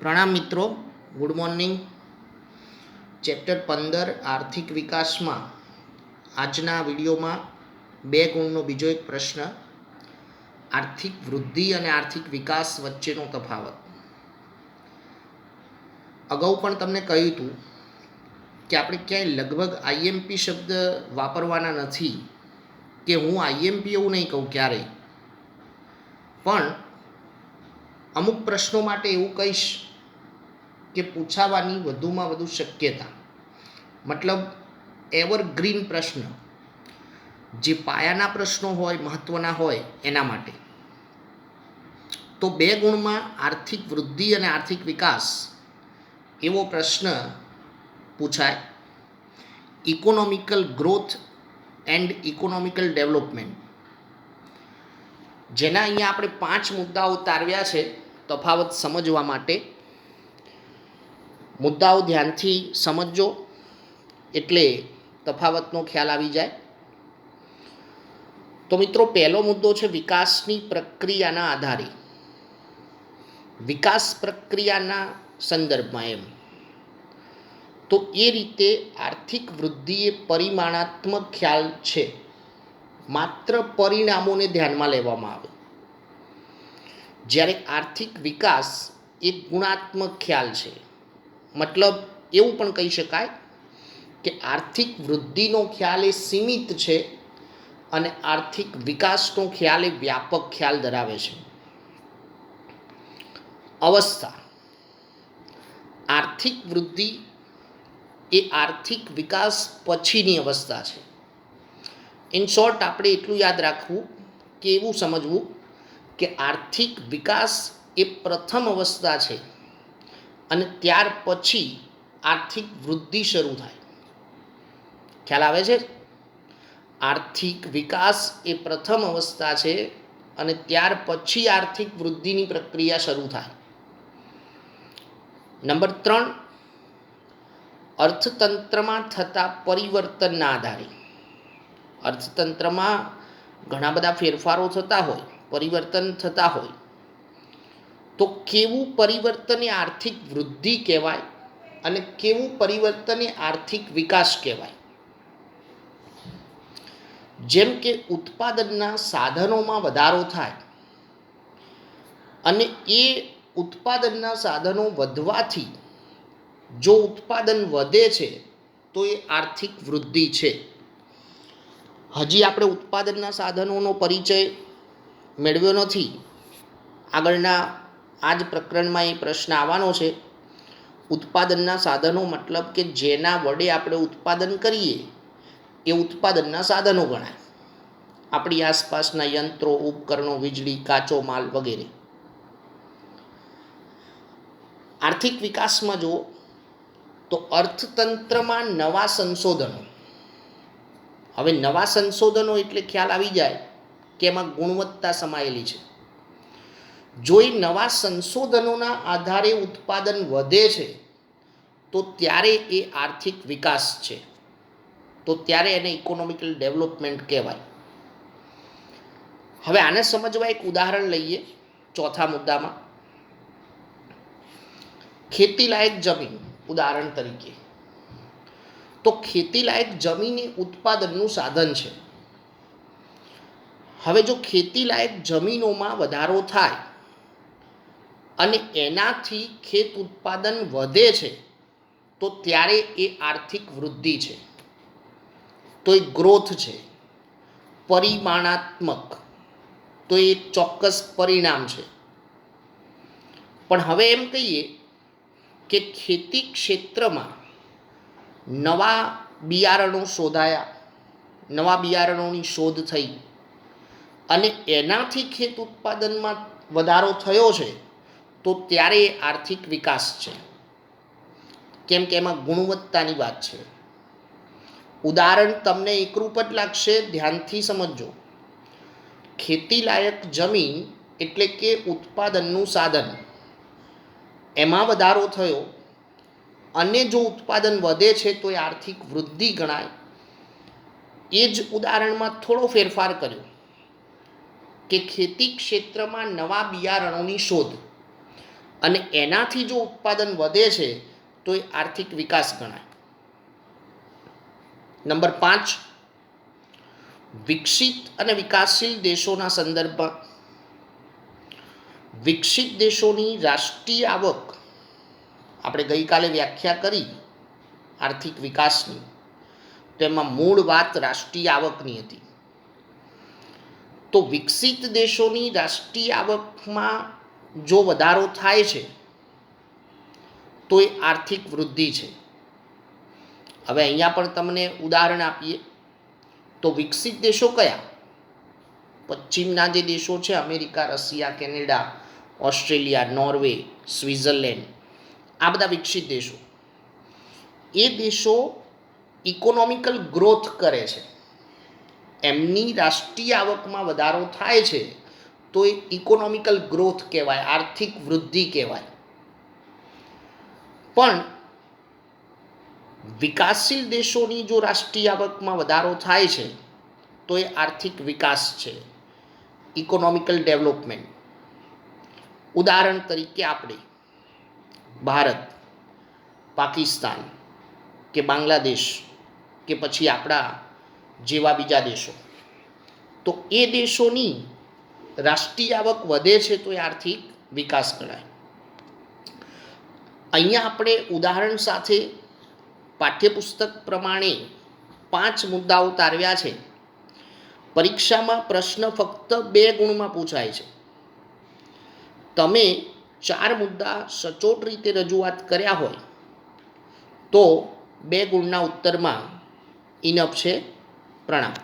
પ્રણામ મિત્રો, good morning. Chapter 15 આર્થિક વિકાસમાં આજના વિડીયોમાં બે ગુણનો બીજો એક પ્રશ્ન, આર્થિક વૃદ્ધિ અને આર્થિક વિકાસ વચ્ચેનો તફાવત। અગાઉ પણ તમને કહ્યું હતું કે આપણે ક્યાંય લગભગ આઈએમપી શબ્દ વાપરવાના નથી, કે હું આઈએમપી એવું નહીં કહું ક્યારેય, પણ અમુક પ્રશ્નો માટે એવું કહીશ કે પૂછાવાની વધુમાં વધુ શક્યતા, મતલબ એવરગ્રીન પ્રશ્ન, જે પાયાના પ્રશ્નો હોય, મહત્ત્વના હોય એના માટે। તો બે ગુણમાં આર્થિક વૃદ્ધિ અને આર્થિક વિકાસ એવો પ્રશ્ન પૂછાય, economical growth and economical development, જેના અહીંયા આપણે 5 મુદ્દાઓ તારવ્યા છે તફાવત સમજવા માટે। મુદ્દાઓ ધ્યાનથી સમજજો એટલે તફાવતનો ખ્યાલ આવી જાય। તો મિત્રો, પહેલો મુદ્દો છે વિકાસની પ્રક્રિયાના આધારે, વિકાસ પ્રક્રિયાના સંદર્ભમાં એમ। તો એ રીતે આર્થિક વૃદ્ધિ એ પરિમાણાત્મક ખ્યાલ છે, માત્ર પરિણામોને ધ્યાનમાં લેવામાં આવે, જ્યારે આર્થિક વિકાસ એક ગુણાત્મક ખ્યાલ છે। મતલબ એવું પણ કહી શકાય કે આર્થિક વૃદ્ધિનો ખ્યાલ એ સીમિત છે અને આર્થિક વિકાસનો ખ્યાલ એ વ્યાપક ખ્યાલ ધરાવે છે। અવસ્થા, આર્થિક વૃદ્ધિ એ આર્થિક વિકાસ પછીની અવસ્થા છે। ઇન શોર્ટ, આપણે એટલું યાદ રાખવું કે એવું સમજવું કે આર્થિક વિકાસ એ પ્રથમ અવસ્થા છે અને ત્યાર પછી આર્થિક વૃદ્ધિ શરૂ થાય। ખ્યાલ આવે છે? આર્થિક વિકાસ એ પ્રથમ અવસ્થા છે અને ત્યાર પછી આર્થિક વૃદ્ધિની પ્રક્રિયા શરૂ થાય। નંબર 3, અર્થતંત્રમાં થતા પરિવર્તનના આધારે, અર્થતંત્રમાં ઘણા બધા ફેરફારો થતા હોય, પરિવર્તન થતા હોય, તો કેવું પરિવર્તન એ આર્થિક વૃદ્ધિ કહેવાય અને કેવું પરિવર્તન એ આર્થિક વિકાસ કહેવાય। જેમ કે ઉત્પાદનના સાધનોમાં વધારો થાય અને એ ઉત્પાદનના સાધનો વધવાથી જો ઉત્પાદન વધે છે તો એ આર્થિક વૃદ્ધિ છે। હજી આપણે ઉત્પાદનના સાધનોનો પરિચય મેળવ્યો નથી, આગળના આ જ પ્રકરણમાં એ પ્રશ્ન આવવાનો છે। ઉત્પાદનના સાધનો મતલબ કે જેના વડે આપણે ઉત્પાદન કરીએ એ ઉત્પાદનના સાધનો ગણાય, આપણી આસપાસના યંત્રો, ઉપકરણો, વીજળી, કાચો માલ વગેરે। આર્થિક વિકાસમાં જુઓ તો અર્થતંત્રમાં નવા સંશોધનો, હવે નવા સંશોધનો એટલે ખ્યાલ આવી જાય કે એમાં ગુણવત્તા સમાયેલી છે। જો એ નવા સંશોધનોના આધારે ઉત્પાદન વધે છે તો ત્યારે એ આર્થિક વિકાસ છે, તો ત્યારે એને ઇકોનોમિકલ ડેવલપમેન્ટ કહેવાય। હવે આને સમજવા એક ઉદાહરણ લઈએ ચોથા મુદ્દામાં, ખેતીલાયક જમીન ઉદાહરણ તરીકે। તો ખેતીલાયક જમીન એ ઉત્પાદનનું સાધન છે। હવે જો ખેતીલાયક જમીનોમાં વધારો થાય અને એનાથી ખેત ઉત્પાદન વધે છે તો ત્યારે એ આર્થિક વૃદ્ધિ છે, તો એ ગ્રોથ છે, પરિમાણાત્મક, તો એ ચોક્કસ પરિણામ છે। પણ હવે એમ કહીએ કે ખેતી ક્ષેત્રમાં નવા બિયારણો શોધાયા, નવા બિયારણોની શોધ થઈ અને એનાથી ખેત ઉત્પાદનમાં વધારો થયો છે તો ત્યારે એ આર્થિક વિકાસ છે, કેમ કે એમાં ગુણવત્તાની વાત છે। ઉદાહરણ તમને એકરૂપ જ લાગશે, ધ્યાનથી સમજજો। ખેતીલાયક જમીન એટલે કે ઉત્પાદનનું સાધન, એમાં વધારો થયો અને જો ઉત્પાદન વધે છે તો એ આર્થિક વૃદ્ધિ ગણાય। એ જ ઉદાહરણમાં થોડો ફેરફાર કર્યો કે ખેતી ક્ષેત્રમાં નવા બિયારણોની શોધ અને એનાથી જો ઉત્પાદન વધે છે તો એ આર્થિક વિકાસ ગણાય. નંબર 5, વિકસિત અને વિકાસશીલ દેશોના સંદર્ભમાં વિકસિત દેશોની રાષ્ટ્રીય આવક, આપણે ગઈકાલે વ્યાખ્યા કરી આર્થિક વિકાસની, તો એમાં મૂળ વાત રાષ્ટ્રીય આવકની હતી. તો વિકસિત દેશોની રાષ્ટ્રીય આવકમાં જો વધારો થાય છે તો એ આર્થિક વૃદ્ધિ છે. હવે અહીંયા પણ તમને ઉદાહરણ આપીએ તો વિકસિત દેશો કયા? પશ્ચિમના જે દેશો છે, America, Russia, Canada, Australia, Norway, Switzerland, આ બધા વિકસિત દેશો. એ દેશો ઇકોનોમિકલ ગ્રોથ કરે છે, એમની રાષ્ટ્રીય આવકમાં વધારો થાય છે તો એ ઇકોનોમિકલ ગ્રોથ કહેવાય, આર્થિક વૃદ્ધિ કહેવાય. પણ વિકાસશીલ દેશોની જો રાષ્ટ્રીય આવકમાં વધારો થાય છે તો એ આર્થિક વિકાસ છે, ઇકોનોમિકલ ડેવલપમેન્ટ. ઉદાહરણ તરીકે આપણે ભારત, પાકિસ્તાન કે બાંગ્લાદેશ કે પછી આપણા જેવા બીજા દેશો, તો એ દેશોની રાષ્ટ્રીય આવક વધે છે તો એ આર્થિક વિકાસ ગણાય. અહીંયા આપણે ઉદાહરણ સાથે પાઠ્યપુસ્તક પ્રમાણે 5 મુદ્દાઓ તારવ્યા છે. પરીક્ષામાં પ્રશ્ન ફક્ત 2 ગુણમાં પૂછાય છે. તમે 4 મુદ્દા સચોટ રીતે રજૂઆત કર્યા હોય તો 2 ગુણના ઉત્તરમાં ઇનફ છે. પ્રણામ.